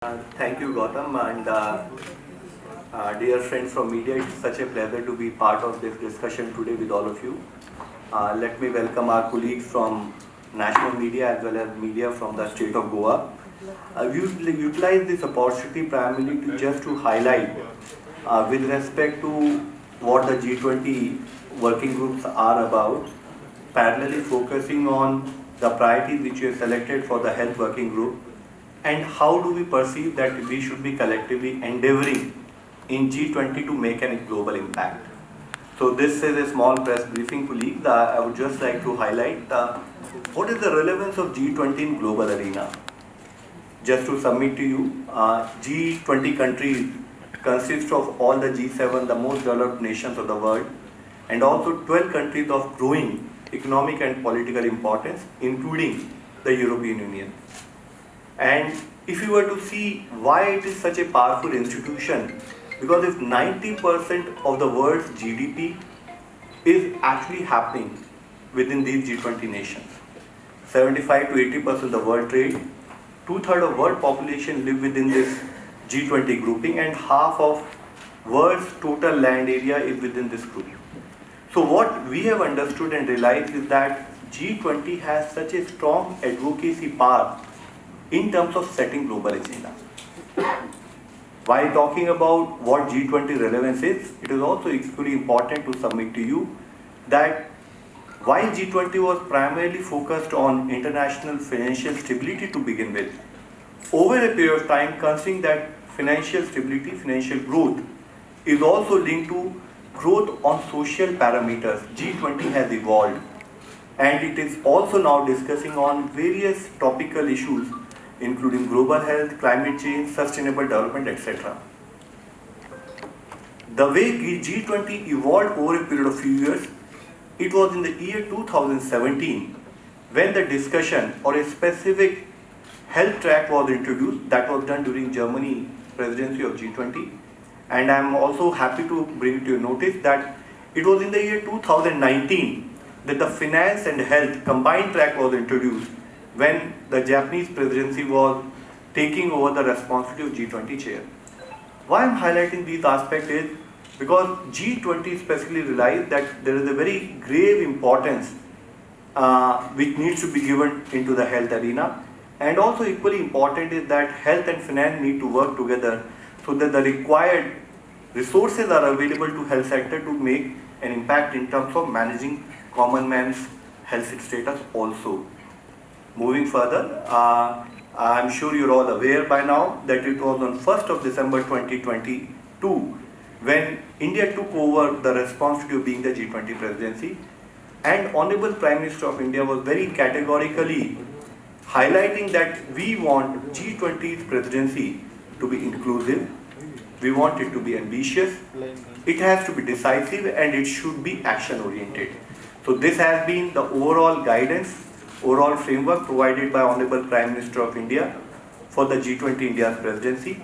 Thank you, Gautam, and dear friends from media. It's such a pleasure to be part of this discussion today with all of you. Let me welcome our colleagues from national media as well as media from the state of Goa. We will utilize this opportunity primarily to highlight with respect to what the G20 working groups are about, parallelly focusing on the priorities which we have selected for the health working group and how do we perceive that we should be collectively endeavoring in G20 to make a global impact. So this is a small press briefing, colleagues. I would just like to highlight what is the relevance of G20 in global arena. Just to submit to you, G20 countries consist of all the G7, the most developed nations of the world, and also 12 countries of growing economic and political importance, including the European Union. And if you were to see why it is such a powerful institution, because if 90% of the world's GDP is actually happening within these G20 nations, 75 to 80% of the world trade, two-thirds of world population live within this G20 grouping, and half of world's total land area is within this group. So what we have understood and realized is that G20 has such a strong advocacy power in terms of setting global agenda. While talking about what G20 relevance is, it is also equally important to submit to you that while G20 was primarily focused on international financial stability to begin with, over a period of time, considering that financial stability, financial growth is also linked to growth on social parameters, G20 has evolved, and it is also now discussing on various topical issues including global health, climate change, sustainable development, etc. The way G20 evolved over a period of few years, it was in the year 2017 when the discussion or a specific health track was introduced that was done during Germany presidency of G20. And I am also happy to bring to your notice that it was in the year 2019 that the finance and health combined track was introduced when the Japanese presidency was taking over the responsibility of G20 chair. Why I am highlighting these aspects is because G20 specifically realized that there is a very grave importance which needs to be given into the health arena, and also equally important is that health and finance need to work together so that the required resources are available to health sector to make an impact in terms of managing common man's health status also. Moving further, I'm sure you're all aware by now that it was on 1st of December 2022 when India took over the responsibility of being the G20 presidency, and Honorable Prime Minister of India was very categorically highlighting that we want G20's presidency to be inclusive, we want it to be ambitious, it has to be decisive, and it should be action oriented. So this has been the overall guidance, overall framework provided by Honorable Prime Minister of India for the G20 India's presidency.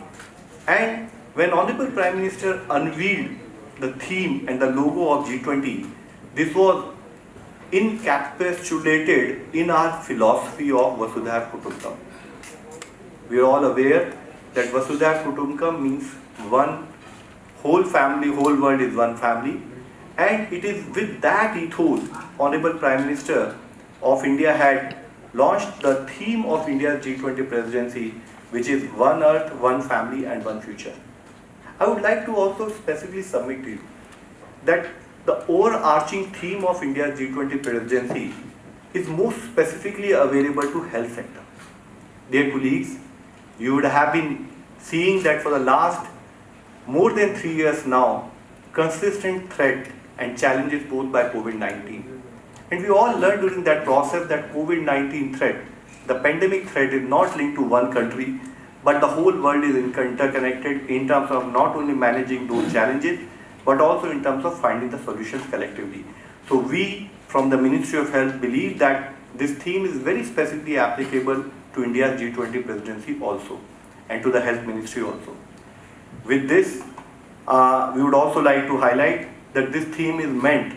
And when Honorable Prime Minister unveiled the theme and the logo of G20, this was encapsulated in our philosophy of Vasudhaiva Kutumbakam. We are all aware that Vasudhaiva Kutumbakam means one whole family, whole world is one family, and it is with that ethos Honorable Prime Minister of India had launched the theme of India's G20 presidency, which is One Earth, One Family and One Future. I would like to also specifically submit to you that the overarching theme of India's G20 presidency is most specifically available to health sector. Dear colleagues, you would have been seeing that for the last more than 3 years now, consistent threat and challenges posed by COVID-19. And we all learned during that process that COVID-19 threat, the pandemic threat, is not linked to one country, but the whole world is interconnected in terms of not only managing those challenges, but also in terms of finding the solutions collectively. So we from the Ministry of Health believe that this theme is very specifically applicable to India's G20 presidency also, and to the Health Ministry also. With this, we would also like to highlight that this theme is meant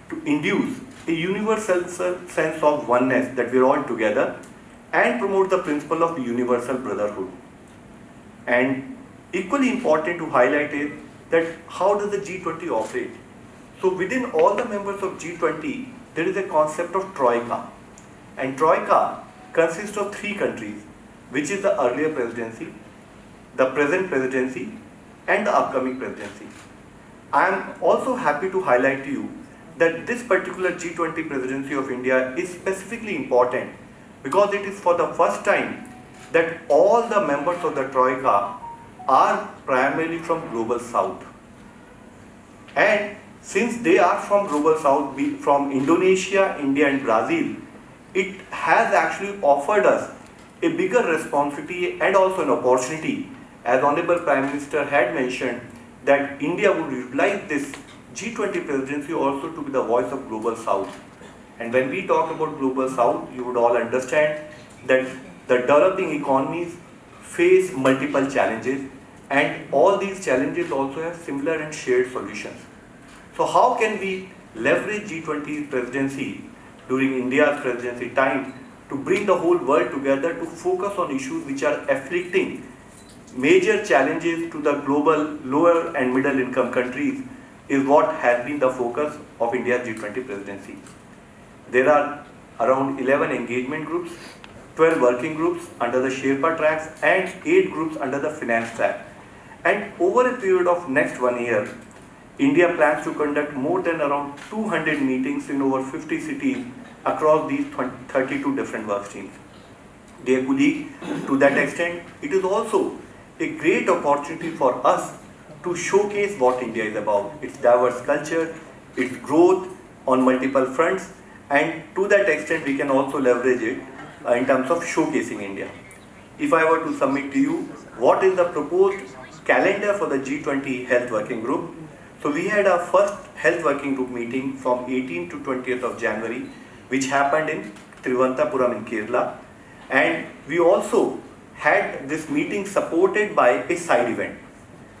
to induce a universal sense of oneness, that we are all together, and promote the principle of universal brotherhood. And equally important to highlight is that how does the G20 operate? So within all the members of G20, there is a concept of Troika. And Troika consists of three countries, which is the earlier presidency, the present presidency, and the upcoming presidency. I am also happy to highlight to you that this particular G20 presidency of India is specifically important because it is for the first time that all the members of the Troika are primarily from Global South. And since they are from Global South, from Indonesia, India and Brazil, it has actually offered us a bigger responsibility and also an opportunity, as Honorable Prime Minister had mentioned, that India would utilize this G20 presidency also to be the voice of Global South. And when we talk about Global South, you would all understand that the developing economies face multiple challenges, and all these challenges also have similar and shared solutions. So how can we leverage G20 presidency during India's presidency time to bring the whole world together to focus on issues which are afflicting major challenges to the global lower and middle income countries is what has been the focus of India's G20 presidency. There are around 11 engagement groups, 12 working groups under the Sherpa tracks and 8 groups under the finance track. And over a period of next 1 year, India plans to conduct more than around 200 meetings in over 50 cities across these 32 different work streams. Dear colleague, to that extent, it is also a great opportunity for us to showcase what India is about, its diverse culture, its growth on multiple fronts, and to that extent we can also leverage it in terms of showcasing India. If I were to submit to you what is the proposed calendar for the G20 Health Working Group, so we had our first Health Working Group meeting from 18th to 20th of January, which happened in Thiruvananthapuram in Kerala, and we also had this meeting supported by a side event.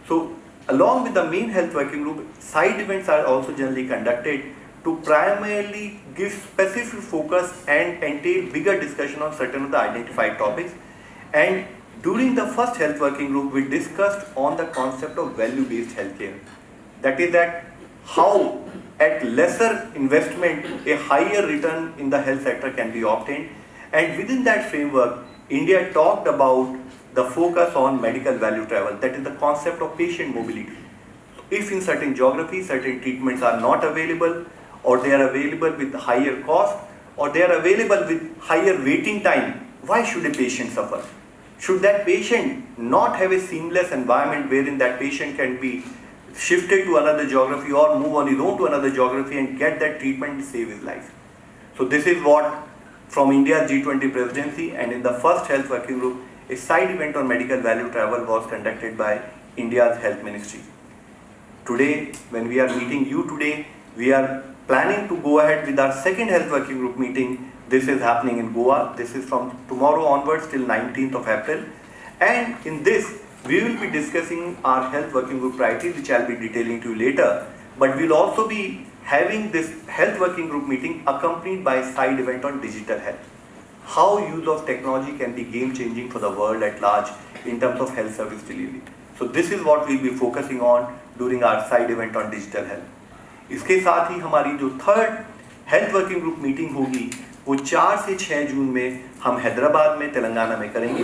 So along with the main Health Working Group, side events are also generally conducted to primarily give specific focus and entail bigger discussion on certain of the identified topics. And during the first Health Working Group, we discussed on the concept of value-based healthcare. That is that how at lesser investment a higher return in the health sector can be obtained. And within that framework, India talked about the focus on medical value travel, that is the concept of patient mobility. If in certain geographies, certain treatments are not available, or they are available with higher cost, or they are available with higher waiting time, why should a patient suffer? Should that patient not have a seamless environment wherein that patient can be shifted to another geography or move on his own to another geography and get that treatment to save his life? So this is what from India's G20 presidency, and in the first Health Working Group, a side event on medical value travel was conducted by India's Health Ministry. Today, when we are meeting you today, we are planning to go ahead with our second Health Working Group meeting. This is happening in Goa. This is from tomorrow onwards till 19th of April. And in this, we will be discussing our Health Working Group priorities, which I'll be detailing to you later. But we'll also be having this Health Working Group meeting accompanied by a side event on digital health. How use of technology can be game-changing for the world at large in terms of health service delivery. So this is what we'll be focusing on during our side event on digital health. इसके साथ ही हमारी जो third health working group meeting होगी वो 4 से 6 जून में हम हैदराबाद में तेलंगाना में करेंगे,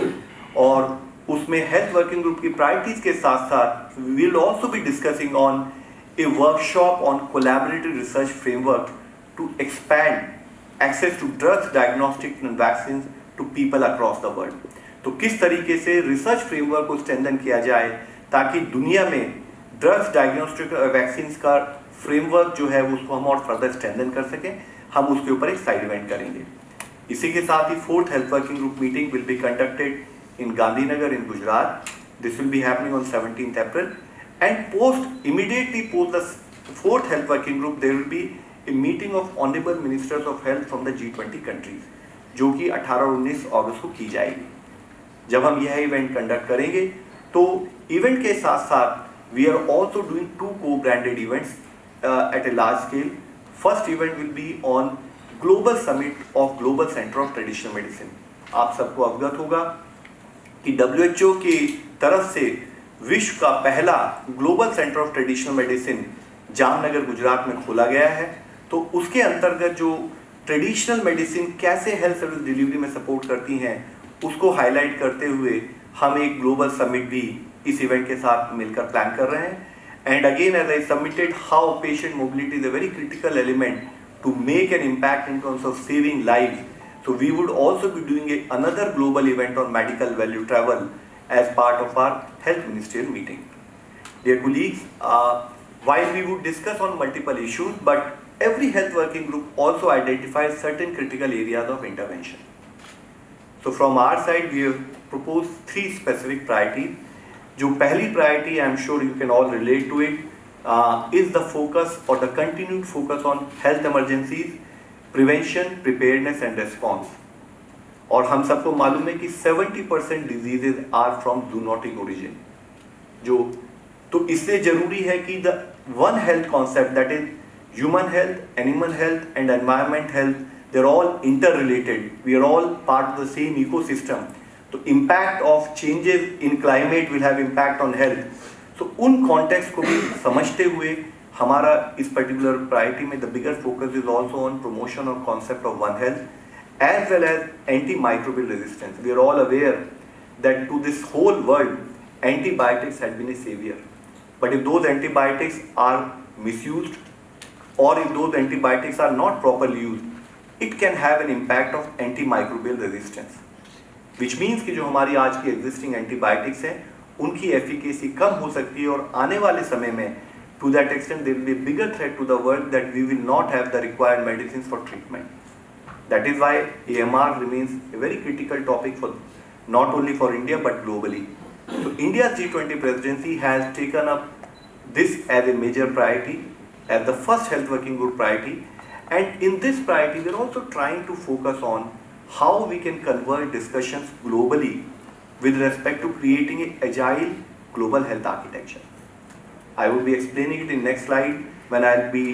और उसमें हेल्थ वर्किंग ग्रुप की प्रायोरिटीज के साथ साथ we will also be discussing on a workshop on collaborative research framework to expand access to drugs, diagnostics and vaccines to people across the world. तो किस तरीके से रिसर्च फ्रेमवर्क को strengthen किया जाए ताकि दुनिया में ड्रग्स, डायग्नोस्टिक और वैक्सीन्स का फ्रेमवर्क जो है उसको हम और फर्दर स्ट्रेंथन कर सकें, हम उसके ऊपर एक साइड इवेंट करेंगे. इसी के साथ ही fourth health working group meeting will be conducted in Gandhinagar in Gujarat. This will be happening on 17th April. And immediately post the fourth health working group, there will be a meeting of honorable ministers of health from the G20 countries, जो कि 18 और 19 अगस्त को की जाएगी. जब हम यह event conduct करेंगे तो इवेंट के साथ साथ we are also doing 2 co-branded events at a large scale. First event will be on Global Summit of Global Center of Traditional Medicine. आप सबको अवगत होगा कि WHO की तरफ से विश्व का पहला global centre of traditional medicine Jamnagar Gujarat में खोला गया है। तो उसके अंतर्गत जो ट्रेडिशनल मेडिसिन कैसे हेल्थ सर्विस डिलीवरी में सपोर्ट करती हैं उसको हाईलाइट करते हुए हम एक ग्लोबल समिट भी इस इवेंट के साथ मिलकर प्लान कर रहे हैं। And again as I submitted, how patient mobility is a very critical element to make an impact in terms of saving lives. So we would also be doing another global event on medical value travel as part of our health ministerial meeting. Dear colleagues, while we would discuss on multiple issues, but every health working group also identifies certain critical areas of intervention. So from our side, we have proposed 3 specific priorities. जो पहली priority, I am sure you can all relate to it, is the focus or the continued focus on health emergencies, prevention, preparedness and response. और हम सबको मालूम है कि 70% diseases are from zoonotic origin. तो इसलिए जरूरी है कि the one health concept, that is human health, animal health and environment health, they're all interrelated. We are all part of the same ecosystem. तो impact of changes in climate will have impact on health. तो उन context को भी समझते हुए हमारा इस particular priority में the bigger focus is also on promotion और concept of one health as well as anti microbial resistance. We are all aware that to this whole world antibiotics had been a saviour, but if those antibiotics are misused और if those antibiotics are not properly used, it can have an impact of anti microbial resistance, which means कि जो हमारी आज की existing antibiotics हैं उनकी efficacy कम हो सकती है और आने वाले समय में to that extent there will be bigger threat to the world that we will not have the required medicine for treatment. That is why AMR remains a very critical topic for not only for India but globally. So India's G20 presidency has taken up this as a major priority, as the first health working group priority, and in this priority we are also trying to focus on how we can convert discussions globally with respect to creating an agile global health architecture. I will be explaining it in next slide when I will be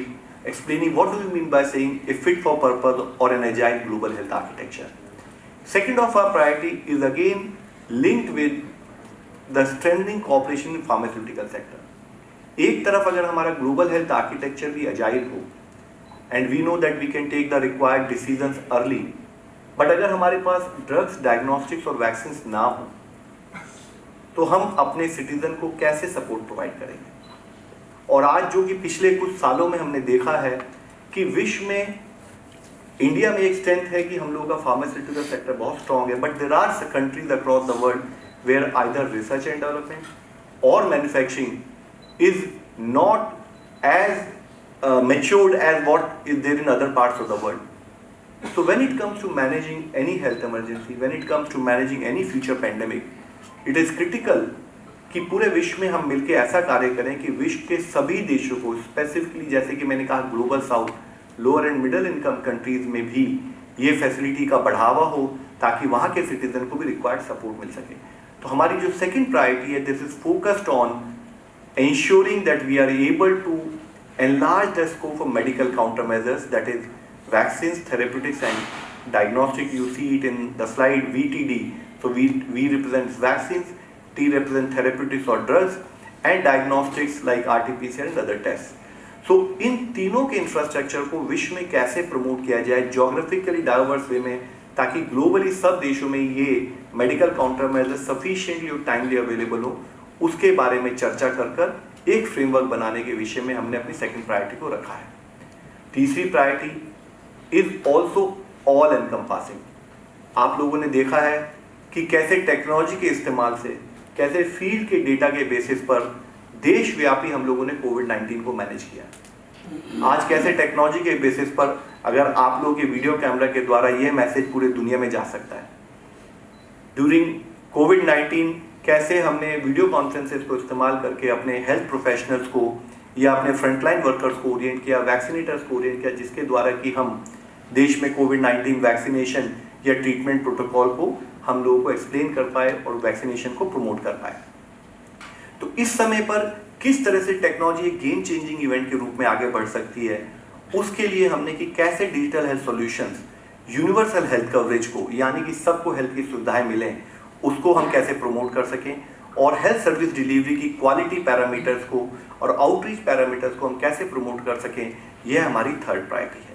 explaining what do we mean by saying a fit for purpose or an agile global health architecture. Second of our priority is again linked with the strengthening cooperation in pharmaceutical sector. एक तरफ अगर हमारा global health architecture भी agile हो and we know that we can take the required decisions early, but अगर हमारे पास drugs, diagnostics और vaccines ना हो तो हम अपने सिटीजन को कैसे सपोर्ट प्रोवाइड करेंगे. और आज जो कि पिछले कुछ सालों में हमने देखा है कि विश्व में, इंडिया में एक स्ट्रेंथ है कि हम लोगों का फार्मास्यूटिकल सेक्टर बहुत स्ट्रॉन्ग है, but there are countries across the world where either research and development और manufacturing is not as matured as what is there in other parts of the world. So when it comes to managing any health emergency, when it comes to managing any future pandemic, it is critical कि पूरे विश्व में हम मिलकर ऐसा कार्य करें कि विश्व के सभी देशों को, स्पेसिफिकली जैसे कि मैंने कहा global south, lower and middle income countries में भी ये फैसिलिटी का बढ़ावा हो ताकि वहाँ के सिटीजन को भी रिक्वायर्ड सपोर्ट मिल सके. तो हमारी जो सेकेंड प्रायोरिटी है, this is focused on ensuring that we are able to enlarge the scope of medical countermeasures, that is vaccines, therapeutics and diagnostic. You see it in the slide VTD. So V represents vaccines, T represents therapeutics or drugs, and diagnostics like RT-PCR and other tests. So इन तीनों के infrastructure को विश्व में कैसे promote किया जाए geographically diverse वे में, ताकि ग्लोबली सब देशों में ये मेडिकल काउंटर मेजर सफिशिएंटली और टाइमली अवेलेबल हो, उसके बारे में चर्चा कर एक फ्रेमवर्क बनाने के विषय में हमने अपनी सेकंड प्रायोरिटी को रखा है. तीसरी priority is also all encompassing. आप लोगों ने देखा है कि कैसे टेक्नोलॉजी के इस्तेमाल से, कैसे फील्ड के डेटा के बेसिस पर देशव्यापी हम लोगों ने कोविड-19 को मैनेज किया. आज कैसे टेक्नोलॉजी के बेसिस पर अगर आप लोगों के वीडियो कैमरा के द्वारा यह मैसेज पूरे दुनिया में जा सकता है. ड्यूरिंग कोविड-19 कैसे हमने वीडियो कॉन्फ्रेंसेस को इस्तेमाल करके अपने हेल्थ प्रोफेशनल्स को या अपने फ्रंटलाइन वर्कर्स को ओरिएंट किया, वैक्सीनेटर्स को ओरिएंट किया, जिसके द्वारा कि हम देश में कोविड-19 वैक्सीनेशन या ट्रीटमेंट प्रोटोकॉल को हम लोगों को एक्सप्लेन कर पाए और वैक्सीनेशन को प्रमोट कर पाए. तो इस समय पर किस तरह से टेक्नोलॉजी एक गेम चेंजिंग इवेंट के रूप में आगे बढ़ सकती है, उसके लिए हमने कि कैसे digital health solutions universal health coverage को, यानी कि सबको हेल्थ की सुविधाएं मिलें, उसको हम कैसे प्रमोट कर सकें, और हेल्थ सर्विस डिलीवरी की क्वालिटी पैरामीटर्स को और आउटरीच पैरामीटर्स को हम कैसे प्रमोट कर सकें, यह हमारी थर्ड प्रायोरिटी है।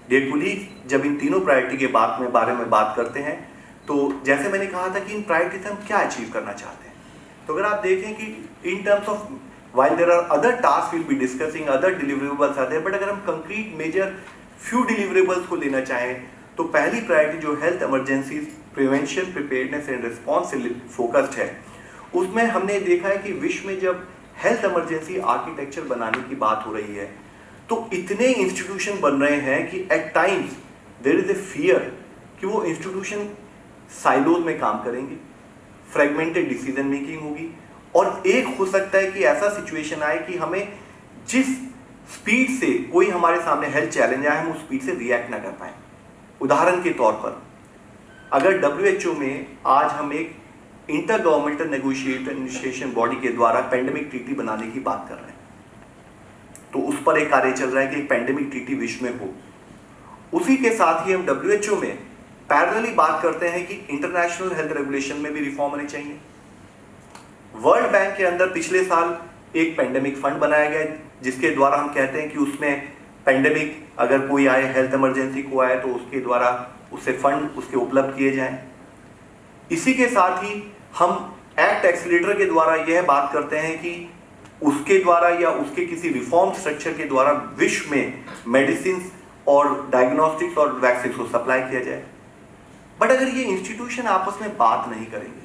डियर कुलीग, जब इन तीनों प्रायोरिटी के बारे में बात करते हैं तो जैसे मैंने कहा था कि इन प्रायोरिटी से हम क्या अचीव करना चाहते हैं, तो अगर आप देखें कि इन terms of while there are other tasks we'll be discussing, other deliverables are there, but अगर हम concrete major few deliverables को लेना चाहें तो पहली प्रायोरिटी जो health emergency prevention, preparedness and response से फोकस्ड है, उसमें हमने देखा है कि विश्व में जब हेल्थ इमरजेंसी आर्किटेक्चर बनाने की बात हो रही है तो इतने इंस्टीट्यूशन बन रहे हैं कि at times there is a fear कि वो इंस्टीट्यूशन साइलोज में काम करेंगे, फ्रेगमेंटेड डिसीजन मेकिंग होगी, और एक हो सकता है कि ऐसा सिचुएशन आए कि हमें जिस स्पीड से कोई हमारे सामने हेल्थ चैलेंज आए हम उस स्पीड से रिएक्ट ना कर पाए। उदाहरण के तौर पर अगर WHO में आज हम एक इंटर गवर्नमेंटल नेगोशिएशन बॉडी के द्वारा पेंडेमिक ट्रीटी बनाने की बात कर रहे हैं, तो उस पर एक कार्य चल रहा है कि एक पेंडेमिक ट्रीटी विश्व में हो। उसी के साथ ही हम WHO में पैरेलली बात करते हैं कि इंटरनेशनल हेल्थ रेगुलेशन में भी रिफॉर्म होने चाहिए। वर्ल्ड बैंक के अंदर पिछले साल एक पेंडेमिक फंड बनाया गया जिसके द्वारा हम कहते हैं कि उसमें पेंडेमिक अगर कोई आए, हेल्थ इमरजेंसी को आए, तो उसके द्वारा उससे फंड उसके उपलब्ध किए जाएं। इसी के साथ ही हम एक्ट एक्सीलरेटर के द्वारा यह बात करते हैं कि उसके द्वारा या उसके किसी रिफॉर्म स्ट्रक्चर के द्वारा विश्व में मेडिसिन और डायग्नोस्टिक्स और वैक्सीन को सप्लाई किया जाए। बट अगर ये इंस्टीट्यूशन आपस में बात नहीं करेंगे,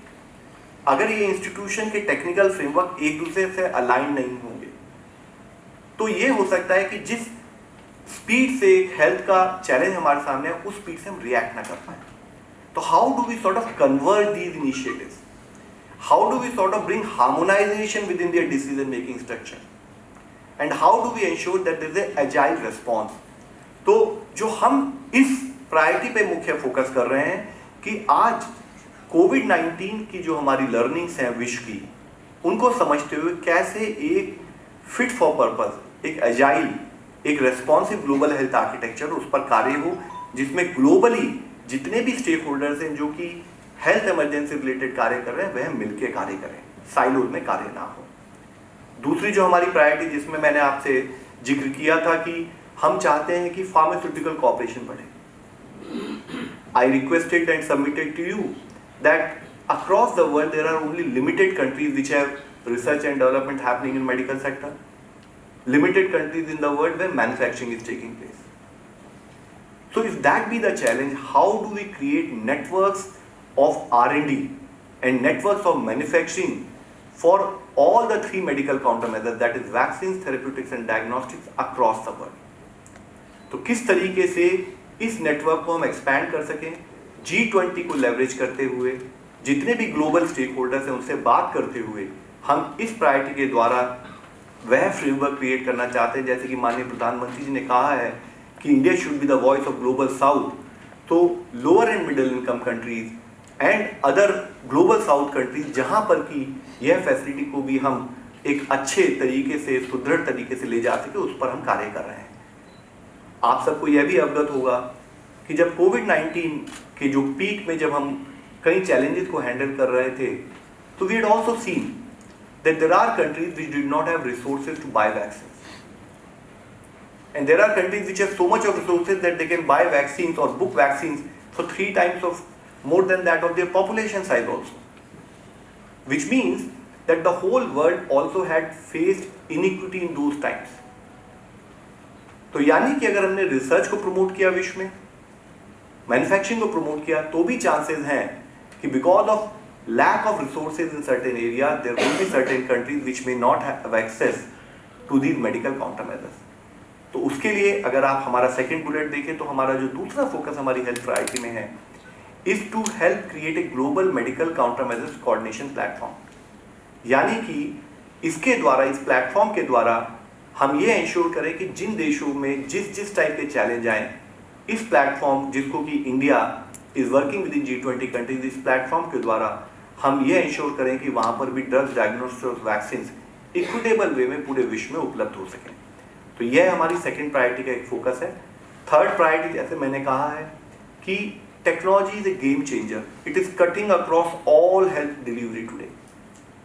अगर ये इंस्टीट्यूशन के टेक्निकल फ्रेमवर्क एक दूसरे से अलाइन नहीं होंगे, तो ये हो सकता है कि जिस स्पीड से हेल्थ का चैलेंज हमारे सामने है उस स्पीड से हम रिएक्ट ना कर पाए। तो how do we sort of convert these initiatives, how do we sort of bring harmonisation with in their decision making structure and how do we ensure that there is a agile response. तो जो हम इस priority पे मुख्य focus कर रहे हैं कि आज कोविड-19 की जो हमारी लर्निंग्स हैं विश्व की, उनको समझते हुए कैसे एक फिट फॉर पर्पस, एक एजाइल, एक रेस्पॉन्सिव ग्लोबल हेल्थ आर्किटेक्चर उस पर कार्य हो, जिसमें ग्लोबली जितने भी स्टेक होल्डर्स हैं जो कि हेल्थ इमरजेंसी रिलेटेड कार्य कर रहे हैं वह मिलकर कार्य करें, साइलोज में कार्य ना हो। दूसरी जो हमारी प्रायोरिटी जिसमें मैंने आपसे जिक्र किया था कि हम चाहते हैं कि फार्मास्यूटिकल कॉपरेशन बढ़े। I requested and submitted to you that across the world there are only limited countries which have research and development happening in medical sector, limited countries in the world where manufacturing is taking place. So if that be the challenge, how do we create networks of R&D and networks of manufacturing for all the three medical countermeasures, that is vaccines, therapeutics and diagnostics across the world. तो किस तरीके से इस network को हम expand कर सकें, G20 को लेवरेज करते हुए, जितने भी ग्लोबल स्टेक होल्डर्स हैं उनसे बात करते हुए हम इस प्रायोरिटी के द्वारा वह फ्रेमवर्क क्रिएट करना चाहते हैं। जैसे कि माननीय प्रधानमंत्री जी ने कहा है कि India should be the voice of global south, तो lower and middle income countries and other global south countries जहां पर कि यह फैसिलिटी को भी हम एक अच्छे तरीके से, सुदृढ़ तरीके से ले जा सके, उस पर हम कार्य कर रहे हैं। आप सबको यह भी अवगत होगा कि जब कोविड-19 के जो पीक में जब हम कई चैलेंजेस को हैंडल कर रहे थे, तो we had also seen that there are countries which did not have resources to buy vaccines, and there are countries which have so much of resources that they can buy vaccines और book vaccines for 3 times of more than that of their population size also, which means that the whole world also had faced inequity in those times. तो यानी कि अगर हमने research को promote किया, विश्व में मैन्युफैक्चरिंग को प्रमोट किया, तो भी चांसेस हैं कि because of lack of resources in certain area there will be certain countries which may not have access to these medical counter measures. तो उसके लिए अगर आप हमारा सेकंड बुलेट देखें तो हमारा जो दूसरा फोकस हमारी हेल्थ प्रायोरिटी में है is to help create a global medical counter measures coordination platform. यानी कि इसके द्वारा, इस प्लेटफॉर्म के द्वारा हम ये इंश्योर करें कि जिन देशों में जिस टाइप के चैलेंज आए, इस प्लेटफॉर्म जिसको कि India is working with in G20 countries, इस प्लेटफॉर्म के द्वारा हम ये इंश्योर करें कि वहाँ पर भी ड्रग्स, डायग्नोस्टिक्स और वैक्सीन इक्विटेबल वे में पूरे विश्व में उपलब्ध हो सकें। तो यह हमारी सेकेंड प्रायोरिटी का एक फोकस है। थर्ड प्रायोरिटी, जैसे मैंने कहा है कि technology is a game changer. It is cutting across all health delivery today.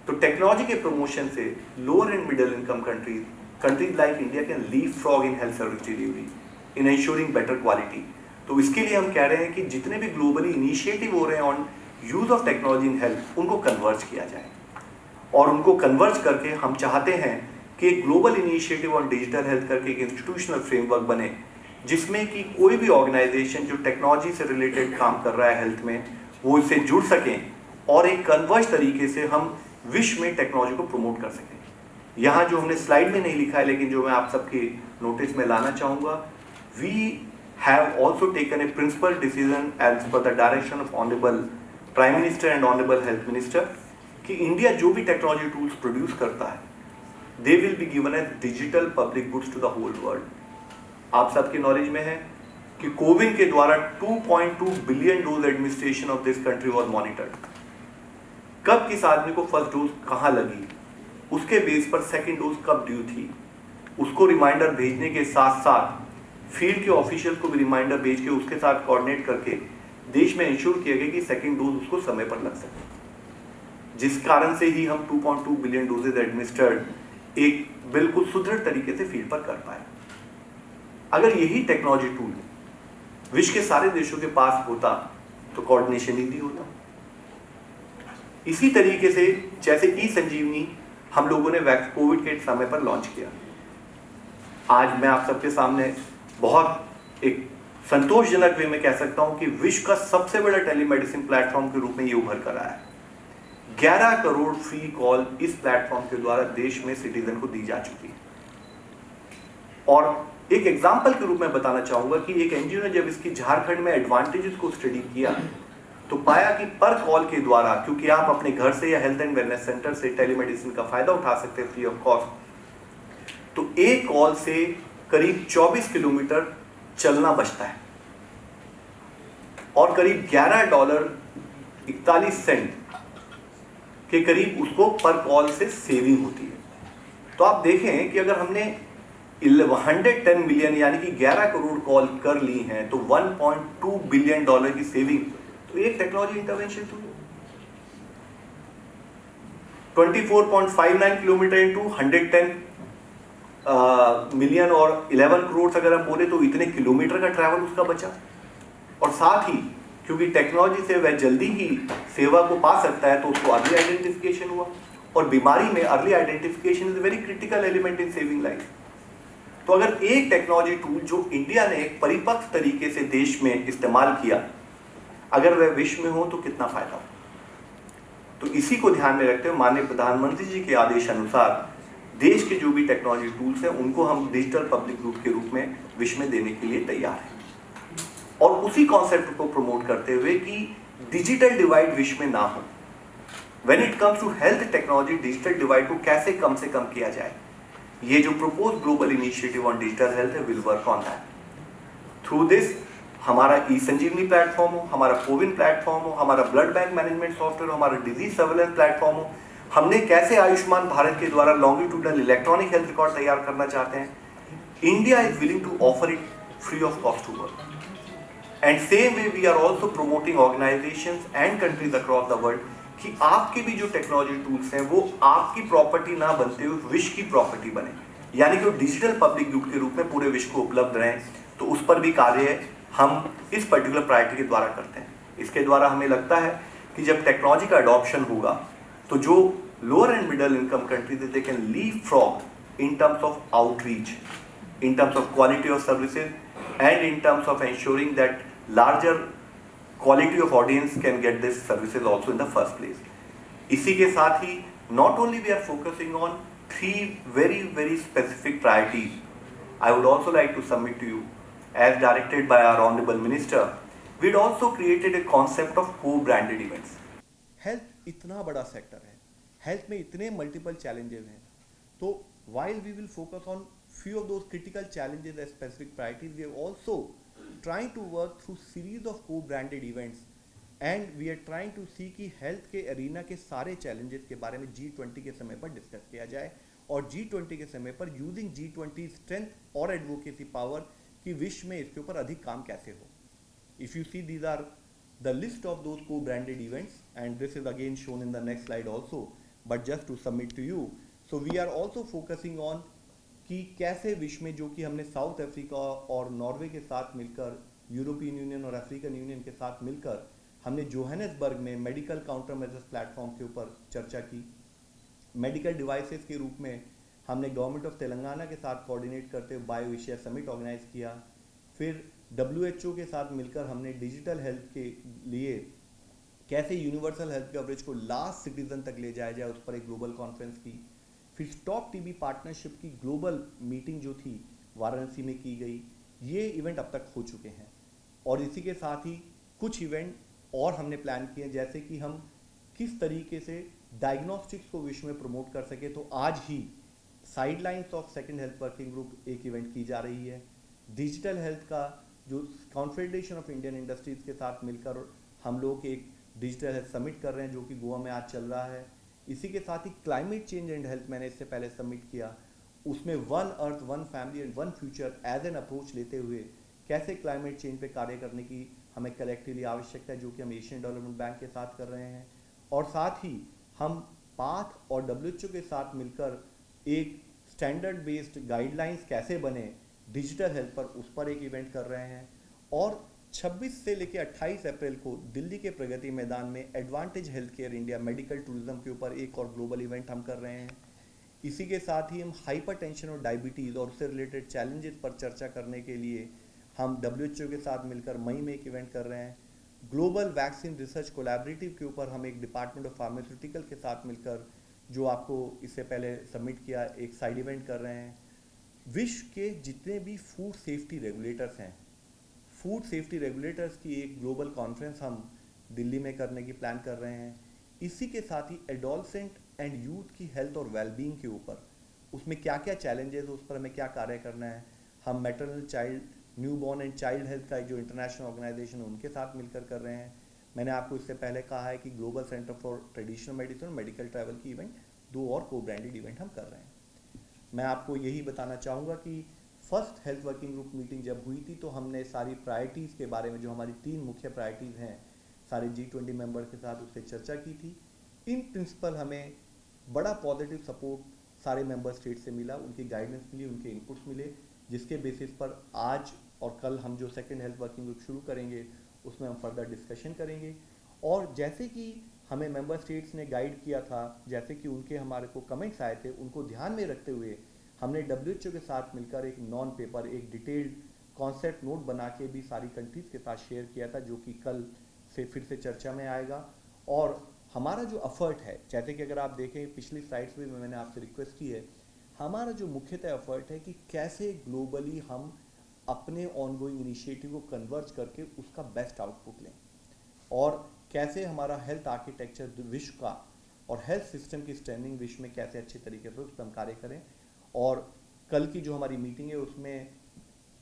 तो टेक्नोलॉजी के प्रमोशन से lower and middle income countries like India can leapfrog in health service delivery in ensuring better quality. तो इसके लिए हम कह रहे हैं कि जितने भी ग्लोबली इनिशिएटिव हो रहे हैं on use of technology in health, उनको कन्वर्ज किया जाए. और उनको कन्वर्ज करके हम चाहते हैं कि एक global initiative on digital health करके एक इंस्टीट्यूशनल फ्रेमवर्क बने, जिसमें कि कोई भी ऑर्गेनाइजेशन जो टेक्नोलॉजी से रिलेटेड काम कर रहा है हेल्थ में, वो इससे जुड़ सकें और एक कन्वर्ज तरीके से हम विश्व में टेक्नोलॉजी को प्रमोट कर सकें. यहाँ जो हमने स्लाइड में नहीं लिखा है, लेकिन जो मैं आप सबके नोटिस में लाना चाहूँगा, we have also taken a principle decision as per the direction of honourable prime minister and honourable health minister कि इंडिया जो भी टेक्नोलॉजी टूल्स प्रोड्यूस करता है, they will be given as digital public goods to the whole world. आप सबके knowledge में है कि कोविन के द्वारा 2.2 billion dose administration of this country was monitored. कब किस आदमी को फर्स्ट डोज कहाँ लगी, उसके बेस पर सेकंड डोज कब ड्यू थी, उसको रिमाइंडर भेजने के साथ साथ फील्ड के ऑफिशियल को भी रिमाइंडर भेज के उसके साथ कोऑर्डिनेट करके देश में इंश्योर किया गया कि सेकंड डोज उसको समय पर लग सके, जिस कारण से ही हम 2.2 बिलियन डोजेज एडमिनिस्टर्ड एक बिल्कुल सुदृढ़ तरीके से फील्ड पर कर पाए. अगर यही टेक्नोलॉजी टूल विश्व के सारे देशों के पास होता तो कोऑर्डिनेशन ईजी होता. इसी तरीके से जैसे ई संजीवनी हम लोगों ने कोविड के समय पर लॉन्च किया, आज मैं आप सबके सामने बहुत एक संतोषजनक वे में कह सकता हूं कि विश्व का सबसे बड़ा टेलीमेडिसिन प्लेटफॉर्म के रूप में ये उभर कर आया है. 11 करोड़ फ्री कॉल इस प्लेटफॉर्म के द्वारा देश में सिटीजन को दी जा चुकी है. और एक एग्जाम्पल के रूप में बताना चाहूंगा कि एक एनजीओ ने जब इसकी झारखंड में एडवांटेजेस को स्टडी किया तो पाया कि पर कॉल के द्वारा, क्योंकि आप अपने घर से या हेल्थ एंड वेलनेस सेंटर से टेलीमेडिसिन का फायदा उठा सकते हैं फ्री ऑफ कॉस्ट, तो एक कॉल से करीब 24 किलोमीटर चलना बचता है और करीब $11.41 के करीब उसको पर कॉल से सेविंग होती है. तो आप देखें कि अगर हमने 110 मिलियन यानी कि 11 करोड़ कॉल कर ली हैं तो $1.2 बिलियन की सेविंग तो एक टेक्नोलॉजी इंटरवेंशन हुई. 24.59 किलोमीटर इंटू 110 मिलियन और 11 करोड़ अगर हम बोले तो इतने किलोमीटर का ट्रैवल उसका बचा. और साथ ही क्योंकि टेक्नोलॉजी से वह जल्दी ही सेवा को पा सकता है तो उसको अर्ली आइडेंटिफिकेशन हुआ, और बीमारी में early identification is very critical element in saving life. तो अगर एक टेक्नोलॉजी टूल जो इंडिया ने एक परिपक्व तरीके से देश में इस्तेमाल किया, अगर वह विश्व में हो तो कितना फायदा हो. तो इसी को ध्यान में रखते हुए माननीय प्रधानमंत्री जी के आदेश अनुसार देश के जो भी टेक्नोलॉजी टूल्स हैं उनको हम डिजिटल पब्लिक गुड के रूप में विश्व में देने के लिए तैयार हैं. और उसी कॉन्सेप्ट को प्रमोट करते हुए कि डिजिटल डिवाइड विश्व में ना हो. When it comes to health technology, digital divide को कैसे कम से कम किया जाए, ये जो propose global initiative on digital health है will work on that. Through this हमारा ई संजीवनी प्लेटफॉर्म हो, हमारा कोविन प्लेटफॉर्म हो, हमारा ब्लड बैंक मैनेजमेंट सॉफ्टवेयर हो, हमारा डिजीज सर्वेलेंस प्लेटफॉर्म हो, हमने कैसे आयुष्मान भारत के द्वारा लॉन्गिट्यूडनल इलेक्ट्रॉनिक हेल्थ रिकॉर्ड तैयार करना चाहते हैं. India is willing to offer it free of cost to world. And same way we are also promoting organisations and countries across the world कि आपके भी जो टेक्नोलॉजी टूल्स हैं वो आपकी प्रॉपर्टी ना बनते हुए विश्व की प्रॉपर्टी बने, यानी कि वो डिजिटल पब्लिक गुड के रूप में पूरे विश्व को उपलब्ध रहें. तो उस पर भी कार्य हम इस पर्टिकुलर प्रायोरिटी के द्वारा करते हैं. इसके द्वारा हमें लगता है कि जब टेक्नोलॉजी का अडॉप्शन होगा तो जो lower and middle income countries they can leapfrog in terms of outreach, in terms of quality of services and in terms of ensuring that larger quality of audience can get this services also in the first place. इसी के साथ ही not only we are focusing on 3 very very specific priorities, I would also like to submit to you as directed by our honorable minister, we'd also created a concept of co-branded events. Health इतना बड़ा sector है, health में इतने multiple challenges हैं, तो while we will focus on few of those critical challenges as specific priorities, we are also trying to work through series of co-branded events and we are trying to see कि health के arena के सारे challenges के बारे में G20 के समय पर डिस्कस किया जाए और G20 के समय पर यूजिंग G20 स्ट्रेंथ और एडवोकेसी पावर कि विश्व में इसके ऊपर अधिक काम कैसे हो. If you see these are the list of those co-branded events, and this is again shown in the next slide also, but just to submit to you. So we are also focusing on कि कैसे विश्व में, जो कि हमने south Africa और Norway के साथ मिलकर, यूरोपियन यूनियन और अफ्रीकन यूनियन के साथ मिलकर हमने जोहानिसबर्ग में मेडिकल काउंटर मेजर्स प्लेटफॉर्म के ऊपर चर्चा की। मेडिकल डिवाइसेस के रूप में हमने गवर्नमेंट ऑफ तेलंगाना के साथ कोऑर्डिनेट करते हुए बायो एशिया समिट ऑर्गेनाइज किया। फिर WHO के साथ मिलकर हमने डिजिटल हेल्थ के लिए कैसे यूनिवर्सल हेल्थ कवरेज को लास्ट सिटीजन तक ले जाया जाए, उस पर एक ग्लोबल कॉन्फ्रेंस की। फिर स्टॉप टीबी पार्टनरशिप की ग्लोबल मीटिंग जो थी वाराणसी में की गई। ये इवेंट अब तक हो चुके हैं, और इसी के साथ ही कुछ इवेंट और हमने प्लान किए, जैसे कि हम किस तरीके से डायग्नोस्टिक्स को विश्व में प्रमोट कर सके। तो आज ही sidelines of second health working group एक इवेंट की जा रही है। डिजिटल हेल्थ का जो कॉन्फेडरेशन ऑफ इंडियन इंडस्ट्रीज के साथ मिलकर हम लोग एक डिजिटल हेल्थ समिट कर रहे हैं, जो कि गोवा में आज चल रहा है। इसी के साथ ही क्लाइमेट चेंज एंड हेल्थ मैंने इससे पहले सबमिट किया, उसमें one earth one family and one future as an approach लेते हुए कैसे क्लाइमेट चेंज पे कार्य करने की हमें कलेक्टिवली आवश्यकता है, जो कि हम एशियन डेवलपमेंट बैंक के साथ कर रहे हैं। और साथ ही हम पाथ और WHO के साथ मिलकर एक स्टैंडर्ड बेस्ड गाइडलाइंस कैसे बने डिजिटल हेल्थ पर, उस पर एक इवेंट कर रहे हैं। और 26 से लेकर 28 अप्रैल को दिल्ली के प्रगति मैदान में advantage health care India medical tourism के ऊपर एक और ग्लोबल इवेंट हम कर रहे हैं। इसी के साथ ही हम हाइपरटेंशन और डायबिटीज़ और उससे रिलेटेड चैलेंजेस पर चर्चा करने के लिए हम WHO के साथ मिलकर मई में एक इवेंट कर रहे हैं। ग्लोबल वैक्सीन रिसर्च कोलैबोरेटिव के ऊपर हम एक डिपार्टमेंट ऑफ फार्मास्यूटिकल के साथ मिलकर, जो आपको इससे पहले सबमिट किया, एक साइड इवेंट कर रहे हैं। विश्व के जितने भी फूड सेफ्टी रेगुलेटर्स हैं, फूड सेफ्टी रेगुलेटर्स की एक ग्लोबल कॉन्फ्रेंस हम दिल्ली में करने की प्लान कर रहे हैं। इसी के साथ ही एडोलसेंट एंड यूथ की हेल्थ और वेलबींग के ऊपर, उसमें क्या क्या चैलेंजेस, उस पर हमें क्या कार्य करना है, हम maternal child, newborn and child health का जो इंटरनेशनल ऑर्गेनाइजेशन है उनके साथ मिलकर कर रहे हैं। मैंने आपको इससे पहले कहा है कि global centre for traditional medicine और मेडिकल ट्रैवल की इवेंट, 2 और को ब्रांडेड इवेंट हम कर रहे हैं। मैं आपको यही बताना चाहूँगा कि first health working group meeting जब हुई थी, तो हमने सारी प्रायोरिटीज़ के बारे में, जो हमारी 3 मुख्य प्रायोरिटीज़ हैं, सारे G20 मेंबर के साथ उससे चर्चा की थी। इन प्रिंसिपल हमें बड़ा पॉजिटिव सपोर्ट सारे मेंबर स्टेट से मिला, उनकी गाइडेंस मिली, उनके इनपुट्स मिले, जिसके बेसिस पर आज और कल हम जो सेकंड हेल्थ वर्किंग ग्रुप शुरू करेंगे उसमें हम फर्दर डिस्कशन करेंगे। और जैसे कि हमें मेंबर स्टेट्स ने गाइड किया था, जैसे कि उनके हमारे को कमेंट्स आए थे, उनको ध्यान में रखते हुए हमने WHO के साथ मिलकर एक नॉन पेपर, एक डिटेल्ड कॉन्सेप्ट नोट बना के भी सारी कंट्रीज़ के साथ शेयर किया था, जो कि कल से फिर से चर्चा में आएगा। और हमारा जो एफर्ट है, जैसे कि अगर आप देखें पिछली स्लाइड्स में मैंने आपसे रिक्वेस्ट की है, हमारा जो मुख्यतः एफर्ट है कि कैसे ग्लोबली हम अपने ऑनगोइंग इनिशिएटिव को कन्वर्ज करके उसका बेस्ट आउटपुट लें, और कैसे हमारा हेल्थ आर्किटेक्चर विश्व का और हेल्थ सिस्टम की स्टैंडिंग विश्व में कैसे अच्छे तरीके से उस पर हम कार्य करें। और कल की जो हमारी मीटिंग है उसमें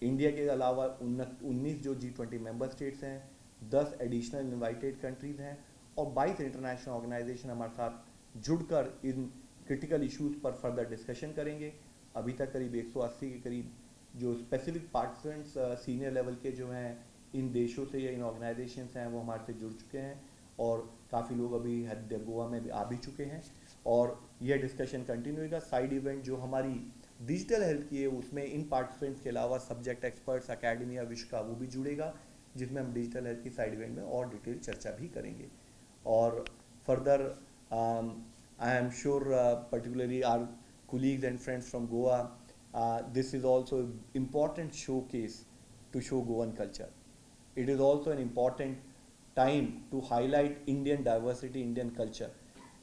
इंडिया के अलावा 19 जो G20 मेंबर स्टेट्स हैं, 10 एडिशनल इनवाइटेड कंट्रीज़ हैं, और 22 इंटरनेशनल ऑर्गेनाइजेशन हमारे साथ जुड़कर इन क्रिटिकल इश्यूज़ पर फर्दर डिस्कशन करेंगे। अभी तक करीब 180 के करीब जो स्पेसिफिक पार्टिसिपेंट्स सीनियर लेवल के जो हैं इन देशों से या इन ऑर्गेनाइजेशंस हैं, वो हमारे से जुड़ चुके हैं, और काफ़ी लोग अभी गोवा में भी आ भी चुके हैं, और यह डिस्कशन कंटिन्यू होगा। साइड इवेंट जो हमारी डिजिटल हेल्थ की है, उसमें इन पार्टिसिपेंट्स के अलावा सब्जेक्ट एक्सपर्ट्स, अकेडमिया विश्व का वो भी जुड़ेगा, जिसमें हम डिजिटल हेल्थ की साइड इवेंट में और डिटेल चर्चा भी करेंगे। और further I am sure particularly our colleagues and friends from Goa, this is also an important showcase to show Goan culture. It is also an important time to highlight Indian diversity, Indian culture,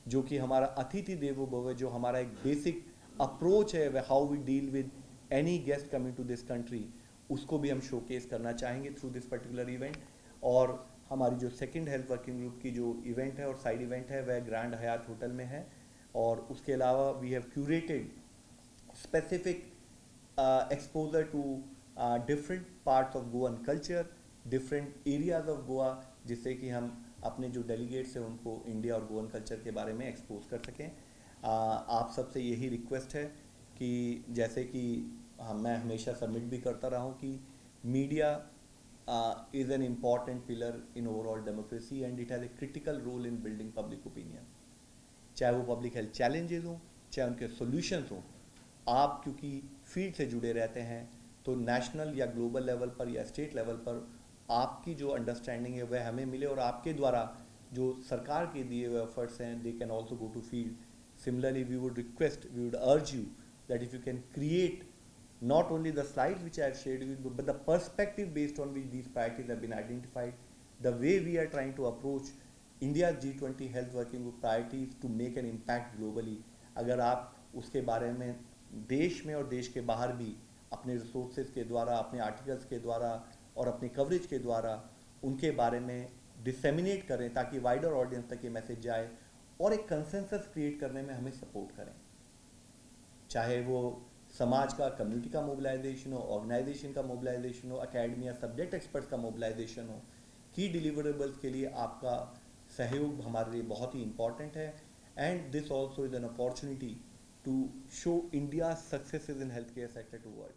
जो कि हमारा अतिथि देवो भव, जो हमारा एक basic approach है how we deal with any guest coming to this country, उसको भी हम शोकेस करना चाहेंगे थ्रू दिस पर्टिकुलर इवेंट। और हमारी जो सेकंड हेल्थ वर्किंग ग्रुप की जो इवेंट है और साइड इवेंट है, वह ग्रैंड हयात होटल में है। और उसके अलावा we have curated specific exposure to different parts of Goan culture, different areas of Goa, जिससे कि हम अपने जो डेलीगेट्स हैं उनको इंडिया और गोवन कल्चर के बारे में एक्सपोज कर सकें। आप सबसे यही रिक्वेस्ट है कि जैसे कि मैं हमेशा सबमिट भी करता रहा हूँ कि media is an important pillar in overall democracy and it has a critical role in building public opinion. चाहे वो पब्लिक हेल्थ चैलेंजेस हों, चाहे उनके सॉल्यूशंस हों, आप क्योंकि फील्ड से जुड़े रहते हैं तो नेशनल या ग्लोबल लेवल पर या स्टेट लेवल पर आपकी जो अंडरस्टैंडिंग है वह हमें मिले और आपके द्वारा जो सरकार के दिए हुए एफर्ट्स हैं they can also go to field. Similarly, we would urge you that if you can create not only the slides which I have shared with you, but the perspective based on which these priorities have been identified, the way we are trying to approach India's G20 health working group priorities to make an impact globally. अगर आप उसके बारे में देश में और देश के बाहर भी अपने रिसोर्सेज के द्वारा, अपने आर्टिकल्स के द्वारा और अपने कवरेज के द्वारा उनके बारे में डिसेमिनेट करें ताकि वाइडर ऑडियंस तक ये मैसेज जाए और एक कंसेंसस क्रिएट करने में हमें सपोर्ट करें. चाहे वो समाज का, कम्युनिटी का मोबिलाइजेशन हो, ऑर्गेनाइजेशन का मोबिलाइजेशन हो, अकेडमी या सब्जेक्ट एक्सपर्ट्स का मोबिलाइजेशन हो, की डिलीवरेबल्स के लिए आपका सहयोग हमारे लिए बहुत ही इंपॉर्टेंट है. And this also is an opportunity to show India successes in health care sector to world.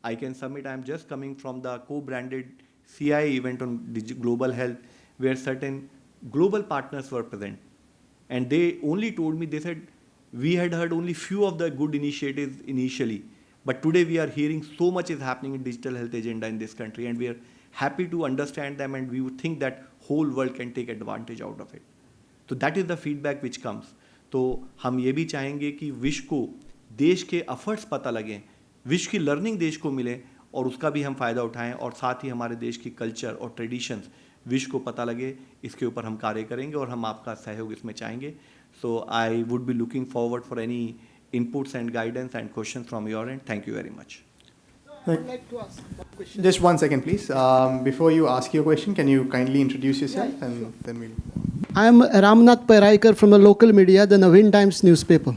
I can submit, I am just coming from the co-branded CIA event on global health where certain global partners were present. And they only told me, they said, we had heard only few of the good initiatives initially, but today we are hearing so much is happening in digital health agenda in this country and we are happy to understand them and we would think that whole world can take advantage out of it. So that is the feedback which comes. तो हम ये भी चाहेंगे कि विश्व को देश के एफर्ट्स पता लगें, विश्व की लर्निंग देश को मिले और उसका भी हम फ़ायदा उठाएं और साथ ही हमारे देश की कल्चर और ट्रेडिशंस विश्व को पता लगे, इसके ऊपर हम कार्य करेंगे और हम आपका सहयोग इसमें चाहेंगे. So I would be looking forward for any inputs and guidance and question from your end. Thank you very much. I'd like to ask one question. Just 1 second, please. Before you ask your question, can you kindly introduce yourself and then we'll... I am Ramnath Pairaikar from the local media, the Navin Times newspaper.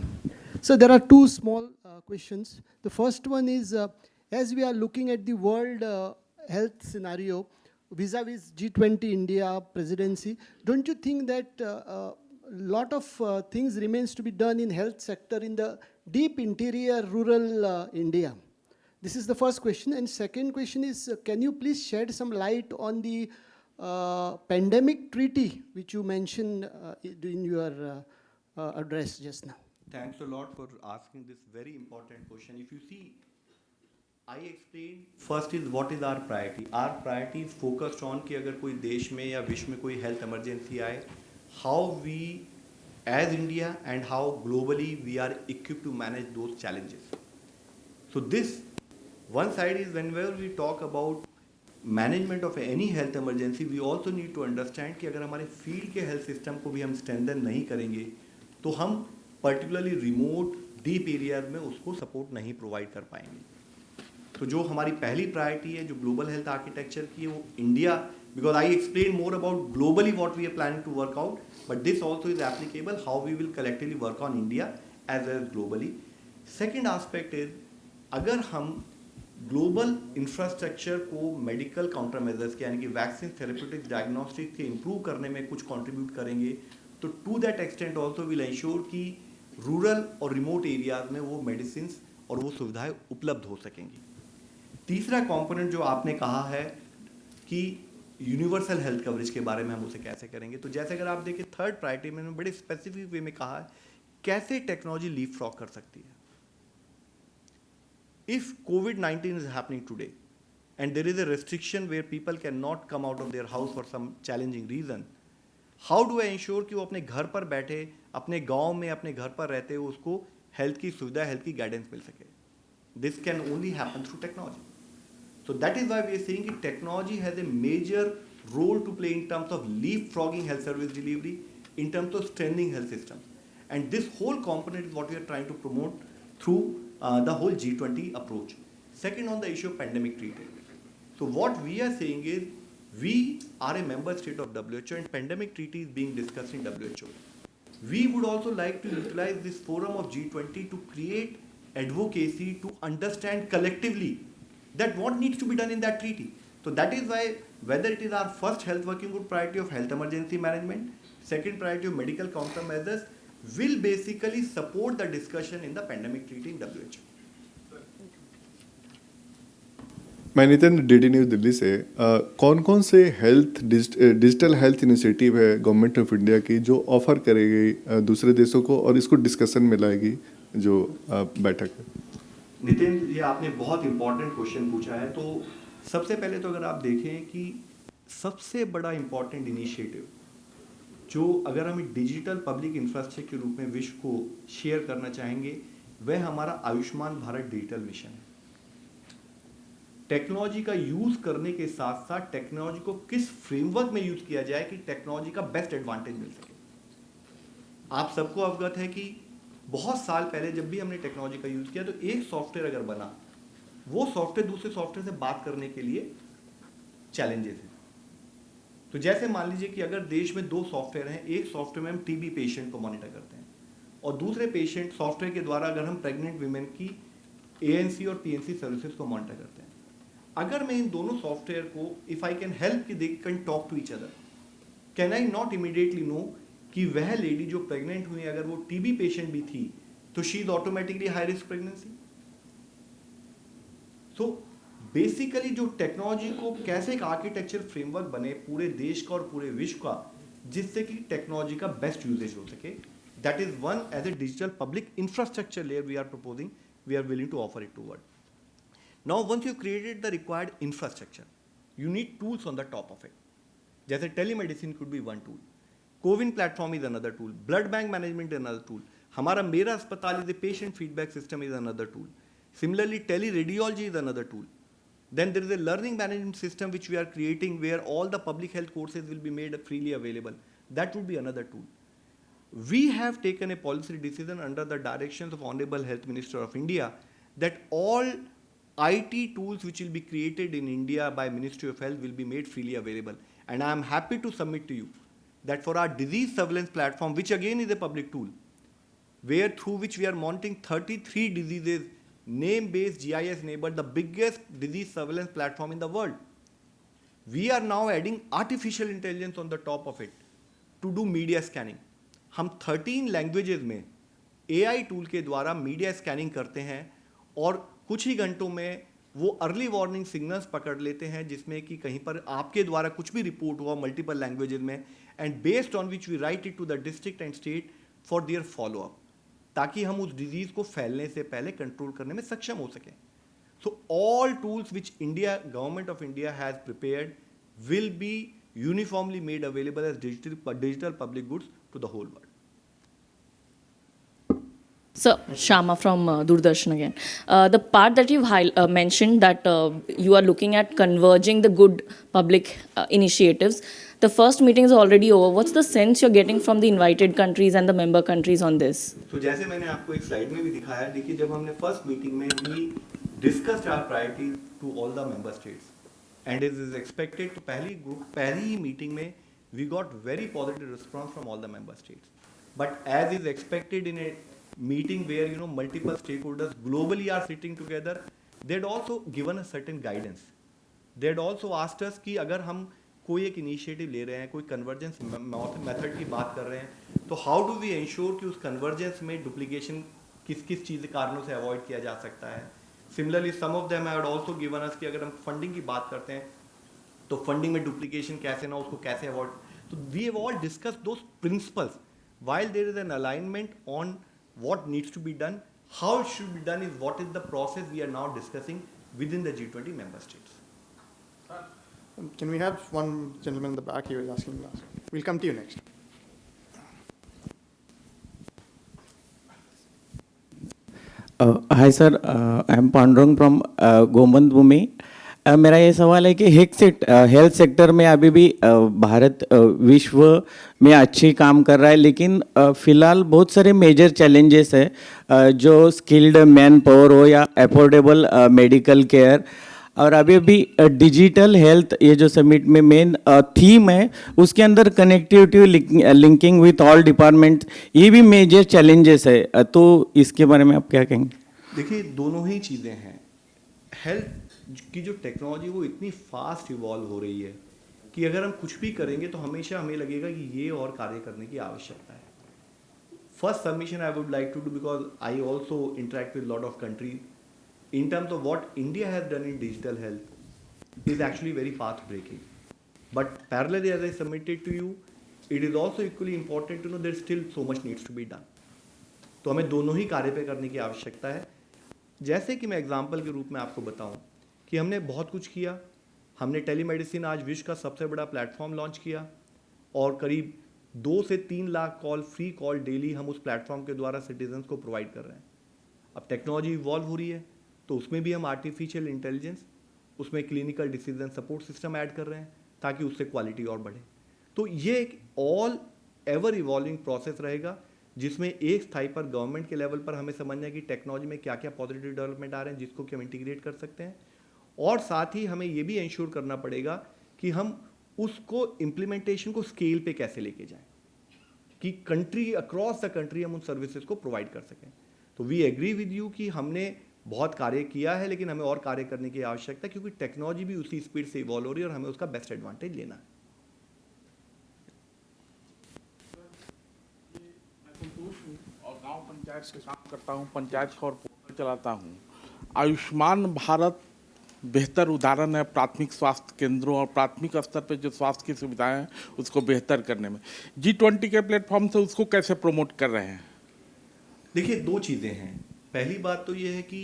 So there are two small questions. The first one is, as we are looking at the world health scenario, vis-a-vis G20 India presidency, don't you think that a lot of things remains to be done in health sector in the deep interior rural India? This is the first question. And second question is, can you please shed some light on the pandemic treaty which you mentioned in your address just now? Thanks a lot for asking this very important question. If you see, I explained first is what is our priority. Our priority is focused on कि अगर कोई देश में या विश्व में कोई health emergency आए, how we as India and how globally we are equipped to manage those challenges. So this one side is whenever we talk about management of any health emergency, we also need to understand कि अगर हमारे field के health system को भी हम strengthen नहीं करेंगे तो हम particularly remote deep areas में उसको support नहीं provide कर पाएंगे. तो जो हमारी पहली प्रायोरिटी है जो ग्लोबल हेल्थ आर्किटेक्चर की है वो India, because I explain more about globally what we are planning to work out, but this also is applicable how we will collectively work on India as well as globally. Second aspect is अगर हम global infrastructure को medical counter measures के यानी कि vaccine, therapeutics, diagnostics के improve करने में कुछ कॉन्ट्रीब्यूट करेंगे तो to that extent also will ensure कि रूरल और रिमोट एरियाज में वो मेडिसिन और वो सुविधाएं उपलब्ध हो सकेंगी. तीसरा कंपोनेंट जो आपने कहा है कि यूनिवर्सल हेल्थ कवरेज के बारे में हम उसे कैसे करेंगे, तो जैसे अगर आप देखें थर्ड प्रायोरिटी में बड़े स्पेसिफिक वे में कहा है कैसे टेक्नोलॉजी लीप फ्रॉग कर सकती है. If COVID-19 is happening today and there is a restriction where people can not come out of their house for some challenging reason, how do I ensure कि वो अपने घर पर बैठे, अपने गाँव में अपने घर पर रहते हुए उसको हेल्थ की सुविधा, हेल्थ की गाइडेंस मिल सके. This can only happen through technology. So that is why we are saying that technology has a major role to play in terms of leapfrogging health service delivery, in terms of strengthening health systems. And this whole component is what we are trying to promote through the whole G20 approach. Second, on the issue of pandemic treaty. So what we are saying is we are a member state of WHO and pandemic treaty is being discussed in WHO. We would also like to utilize this forum of G20 to create advocacy to understand collectively that what needs to be done in that treaty. So that is why whether it is our first health working group priority of health emergency management, second priority of medical countermeasures will basically support the discussion in the pandemic treaty in WHO. मैं Nitin, DD news Delhi से। कौन कौन से digital health initiative है government of India की जो offer करेगी दूसरे देशों को और इसको डिस्कशन में लाएगी जो बैठक है? नितिन, ये आपने बहुत इंपॉर्टेंट क्वेश्चन पूछा है। तो सबसे पहले तो अगर आप देखें कि सबसे बड़ा इंपॉर्टेंट इनिशिएटिव जो अगर हम डिजिटल पब्लिक इंफ्रास्ट्रक्चर के रूप में विश्व को शेयर करना चाहेंगे, वह हमारा आयुष्मान भारत डिजिटल मिशन है। टेक्नोलॉजी का यूज करने के साथ साथ टेक्नोलॉजी को किस फ्रेमवर्क में यूज किया जाए कि टेक्नोलॉजी का बेस्ट एडवांटेज मिल सके। आप सबको अवगत है कि बहुत साल पहले जब भी हमने टेक्नोलॉजी का यूज किया तो एक सॉफ्टवेयर अगर बना, वो सॉफ्टवेयर दूसरे सॉफ्टवेयर से बात करने के लिए चैलेंजेस है। तो जैसे मान लीजिए कि अगर देश में दो सॉफ्टवेयर हैं, एक सॉफ्टवेयर में हम टीबी पेशेंट को मॉनिटर करते हैं और दूसरे पेशेंट सॉफ्टवेयर के द्वारा अगर हम प्रेग्नेंट वीमेन की एएनसी और पीएनसी सर्विसेज को मॉनिटर करते हैं। अगर मैं इन दोनों सॉफ्टवेयर को इफ आई कैन हेल्प कि they can talk to each other, can I not immediately know कि वह लेडी जो प्रेग्नेंट हुई अगर वो टीबी पेशेंट भी थी तो she is automatically high risk pregnancy. So basically जो टेक्नोलॉजी को कैसे एक आर्किटेक्चर फ्रेमवर्क बने पूरे देश का और पूरे विश्व का, जिससे कि टेक्नोलॉजी का बेस्ट यूजेज हो सके, that is one as a digital public infrastructure layer we are proposing, we are willing to offer it to world. Now, once you created the required infrastructure, you need tools on the top of it. जैसे telemedicine could be one tool, CoWIN platform is another tool, blood bank management is another tool. हमारा मेरा अस्पताल is a patient feedback system is another tool. Similarly, teleradiology is another tool. Then there is a learning management system which we are creating where all the public health courses will be made freely available. That would be another tool. We have taken a policy decision under the directions of Honorable Health Minister of India that all IT tools which will be created in India by Ministry of Health will be made freely available. And I am happy to submit to you that for our disease surveillance platform, which again is a public tool, where through which we are monitoring 33 diseases, name-based GIS enabled, the biggest disease surveillance platform in the world. We are now adding artificial intelligence on the top of it to do media scanning. हम 13 languages में AI tool के द्वारा media scanning करते हैं और कुछ ही घंटों में वो अर्ली वार्निंग सिग्नल्स पकड़ लेते हैं जिसमें कि कहीं पर आपके द्वारा कुछ भी रिपोर्ट हुआ मल्टीपल लैंग्वेजेस में, and based on which we write it to the district and state for their follow up, ताकि हम उस डिजीज को फैलने से पहले कंट्रोल करने में सक्षम हो सकें. So all tools which India government of India has prepared will be uniformly made available as digital public goods to the whole world. So, Shama from Doordarshan again. The part that you've mentioned that you are looking at converging the good public initiatives. The first meeting is already over. What's the sense you're getting from the invited countries and the member countries on this? So, जैसे मैंने आपको एक slide में भी दिखाया, देखिए जब हमने फर्स्ट मीटिंग में we discussed our priorities to all the member states. And it is expected to पहली ही मीटिंग में we got very positive response from all the member states. But as is expected in a meeting where multiple stakeholders globally are sitting together, they had also given a certain guidance. They had also asked us कि अगर हम कोई एक initiative ले रहे हैं, कोई convergence method की बात कर रहे हैं, तो हाउ डू वी इंश्योर कि उस कन्वर्जेंस में डुप्लीकेशन किस किस चीज़ कारणों से अवॉइड किया जा सकता है. Similarly some of them had also given us कि अगर हम फंडिंग की बात करते हैं तो फंडिंग में डुप्लीकेशन कैसे ना, उसको कैसे अवॉइड. तो we have all discuss those principles while there is an alignment on what needs to be done, how it should be done is what is the process we are now discussing within the G20 member states. Can we have one gentleman in the back? He was asking last. We'll come to you next. Hi sir, I am Pandurang from Gomand Bhumi. मेरा ये सवाल है कि health sector में अभी भी भारत विश्व में अच्छी काम कर रहा है, लेकिन फ़िलहाल बहुत सारे मेजर चैलेंजेस है जो स्किल्ड मैन पावर हो या अफोर्डेबल मेडिकल केयर. और अभी डिजिटल हेल्थ ये जो समिट में मेन थीम है उसके अंदर connectivity linking with all department, ये भी मेजर चैलेंजेस है. तो इसके बारे में आप क्या कहेंगे? देखिए दोनों ही चीज़ें हैं. हेल्थ की जो टेक्नोलॉजी वो इतनी फास्ट इवॉल्व हो रही है कि अगर हम कुछ भी करेंगे तो हमेशा हमें लगेगा कि ये और कार्य करने की आवश्यकता है. First submission I would like to do because I also interact with lot of countries in terms of what India has done in digital health, is actually very path breaking. But parallelly, as I submitted to you, it is also equally important to know there still so much needs to be done. तो हमें दोनों ही कार्य पे करने की आवश्यकता है. जैसे कि मैं एग्जाम्पल के रूप में आपको बताऊं कि हमने बहुत कुछ किया. हमने टेलीमेडिसिन आज विश्व का सबसे बड़ा प्लेटफॉर्म लॉन्च किया और करीब 2 से 3 lakh call, free call daily हम उस प्लेटफॉर्म के द्वारा सिटीजन्स को प्रोवाइड कर रहे हैं. अब टेक्नोलॉजी इवॉल्व हो रही है तो उसमें भी हम आर्टिफिशियल इंटेलिजेंस, उसमें clinical decision support system add कर रहे हैं ताकि उससे क्वालिटी और बढ़े. तो ये एक ऑल एवर इवॉल्विंग प्रोसेस रहेगा जिसमें एक स्थाई पर गवर्नमेंट के लेवल पर हमें समझना है कि टेक्नोलॉजी में क्या क्या पॉजिटिव डेवलपमेंट आ रहे हैं जिसको कि हम इंटीग्रेट कर सकते हैं, और साथ ही हमें ये भी इंश्योर करना पड़ेगा कि हम उसको इम्प्लीमेंटेशन को स्केल पे कैसे लेके जाएं कि कंट्री अक्रॉस द कंट्री हम उन सर्विसेज को प्रोवाइड कर सकें. तो वी एग्री विद यू कि हमने बहुत कार्य किया है लेकिन हमें और कार्य करने की आवश्यकता है क्योंकि टेक्नोलॉजी भी उसी स्पीड से इवॉल्व हो रही है और हमें उसका बेस्ट एडवांटेज लेना है. और गांव पंचायत से काम करता हूं, पंचायत और पोर्टल चलाता हूं. आयुष्मान भारत बेहतर उदाहरण है प्राथमिक स्वास्थ्य केंद्रों और प्राथमिक स्तर पर जो स्वास्थ्य की सुविधाएं हैं उसको बेहतर करने में. G20 के प्लेटफॉर्म से उसको कैसे प्रमोट कर रहे हैं? देखिए, 2 चीज़ें हैं. पहली बात तो ये है कि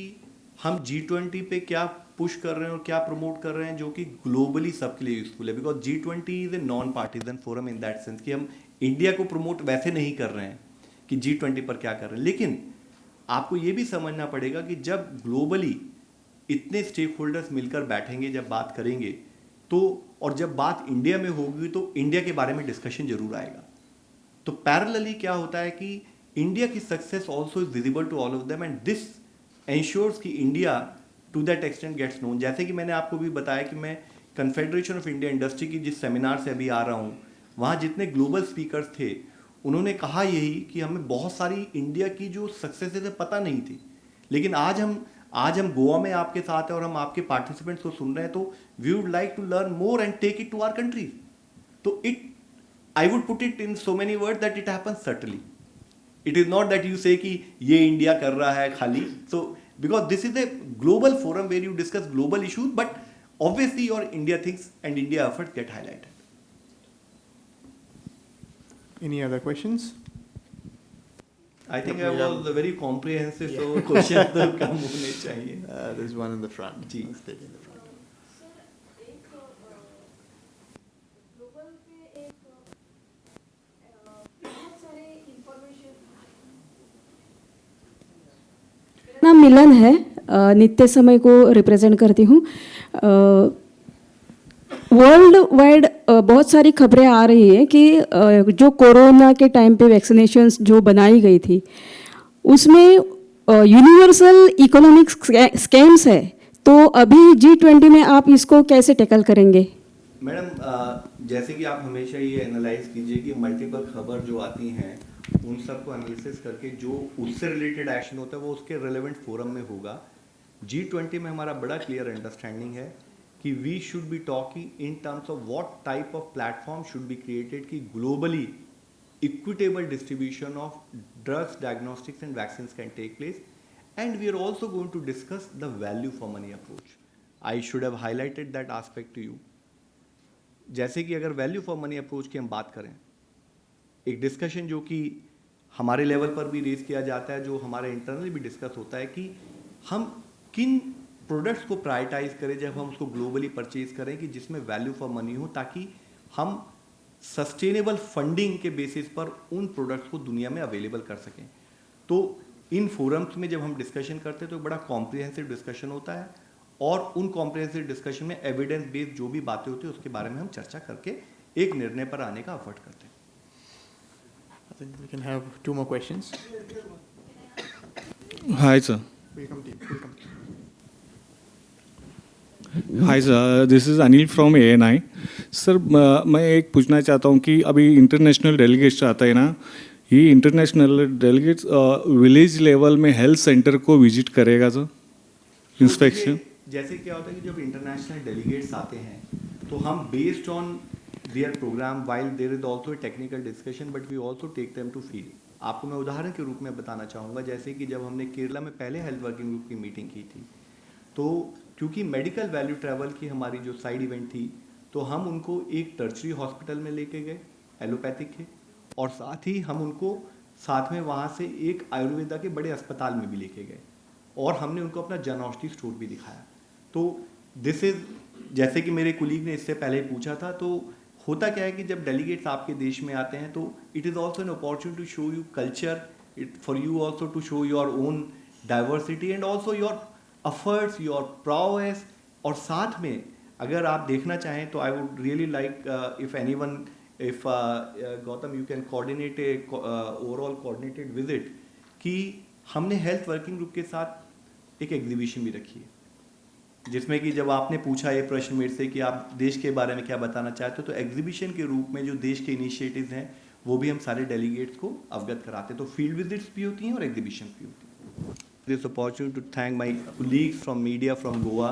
हम G20 पे क्या पुश कर रहे हैं और क्या प्रमोट कर रहे हैं जो कि ग्लोबली सबके लिए यूजफुल है. Because G20 is a non partisan forum in that sense कि हम इंडिया को प्रमोट वैसे नहीं कर रहे हैं कि G20 पर क्या कर रहे हैं. लेकिन आपको ये भी समझना पड़ेगा कि जब ग्लोबली इतने स्टेक होल्डर्स मिलकर बैठेंगे, जब बात करेंगे तो, और जब बात इंडिया में होगी तो इंडिया के बारे में डिस्कशन जरूर आएगा. तो पैरेलली क्या होता है कि इंडिया की success also is visible to all of them and this ensures कि India to that extent gets known. जैसे कि मैंने आपको भी बताया कि मैं कन्फेडरेशन ऑफ इंडिया इंडस्ट्री की जिस सेमिनार से अभी आ रहा हूँ, वहाँ जितने ग्लोबल स्पीकर्स थे उन्होंने कहा यही कि हमें बहुत सारी इंडिया की जो सक्सेसेस है पता नहीं थी, लेकिन आज हम गोवा में आपके साथ हैं और हम आपके पार्टिसिपेंट्स को सुन रहे हैं, तो we would like to learn more and take it to our countries. तो I would put it in so many word that it happens certainly. It is not that you say कि ये India कर रहा है खाली. So because this is a global forum where you discuss global issues, but obviously your India things and India efforts get highlighted. Any other questions? I think I was very comprehensive, so questions तो कम होने चाहिए. There's one in the front. जी. Let's take it in the front. Global पे एक बहुत सारे information. मेरा नाम मिलन है, नित्य समय को रिप्रेजेंट करती हूँ. वर्ल्ड वाइड बहुत सारी खबरें आ रही हैं कि जो कोरोना के टाइम पे वैक्सीनेशंस जो बनाई गई थी उसमें यूनिवर्सल इकोनॉमिक स्कैम्स है. तो अभी G20 में आप इसको कैसे टैकल करेंगे? मैडम, जैसे कि आप हमेशा ये एनालाइज कीजिए कि मल्टीपल खबर जो आती हैं उन सबको एनालिसिस करके जो उससे रिलेटेड एक्शन होता है वो उसके रेलेवेंट फोरम में होगा. G20 में हमारा बड़ा क्लियर अंडरस्टैंडिंग है कि we should be talking in terms of what type of platform should be created कि globally equitable distribution of drugs, diagnostics and vaccines can take place. And we are also going to discuss the value for money approach. I should have highlighted that aspect to you. जैसे कि अगर value for money approach की हम बात करें, एक discussion जो कि हमारे लेवल पर भी रेज किया जाता है, जो हमारे इंटरनली भी डिस्कस होता है कि हम किन प्रोडक्ट्स को प्रायोरिटाइज करें जब हम उसको ग्लोबली परचेज करें कि जिसमें वैल्यू फॉर मनी हो, ताकि हम सस्टेनेबल फंडिंग के बेसिस पर उन प्रोडक्ट्स को दुनिया में अवेलेबल कर सकें. तो इन फोरम्स में जब हम डिस्कशन करते हैं तो बड़ा कॉम्प्रिहेंसिव डिस्कशन होता है और उन कॉम्प्रिहेंसिव डिस्कशन में एविडेंस बेस्ड जो भी बातें होती है उसके बारे में हम चर्चा करके एक निर्णय पर आने का एफर्ट करते हैं. I think we can have 2 more questions. Hi, sir. Welcome to you. Welcome to you. Hi sir, this is Anil from ANI. Sir, मैं एक पूछना चाहता हूँ कि अभी इंटरनेशनल डेलीगेट्स आता है ना, ये इंटरनेशनल डेलीगेट्स विलेज लेवल में हेल्थ सेंटर को विजिट करेगा सर, इंस्पेक्शन? जैसे क्या होता है कि जब इंटरनेशनल डेलीगेट्स आते हैं तो हम based on their programme, while there is also a technical discussion, but we also take them to field. आपको मैं उदाहरण के रूप में बताना चाहूँगा, जैसे कि जब हमने केरला में पहले हेल्थ वर्किंग ग्रुप की मीटिंग की थी तो क्योंकि मेडिकल वैल्यू ट्रैवल की हमारी जो साइड इवेंट थी, तो हम उनको एक टर्शरी हॉस्पिटल में लेके गए एलोपैथिक के, और साथ ही हम उनको साथ में वहाँ से एक आयुर्वेदा के बड़े अस्पताल में भी लेके गए, और हमने उनको अपना जन औषधि स्टोर भी दिखाया। तो दिस इज़, जैसे कि मेरे कुलीग ने इससे पहले पूछा था, तो होता क्या है कि जब डेलीगेट्स आपके देश में आते हैं तो it is also an opportunity to show you culture, it for you also to show your own diversity and also your efforts, your progress. और साथ में अगर आप देखना चाहें तो I would really like if anyone, if Gautam you can coordinate a overall coordinated visit, कि हमने हेल्थ वर्किंग ग्रुप के साथ एक एग्जीबिशन भी रखी है, जिसमें कि जब आपने पूछा ये प्रश्न मेरे से कि आप देश के बारे में क्या बताना चाहते हो, तो एग्जीबिशन के रूप में जो देश के इनिशिएटिव्स हैं वो भी हम सारे डेलीगेट्स को अवगत कराते हैं। तो फील्ड विजिट्स भी होती हैं और एग्जीबिशन भी होती हैं। This opportunity to thank my colleagues from media from Goa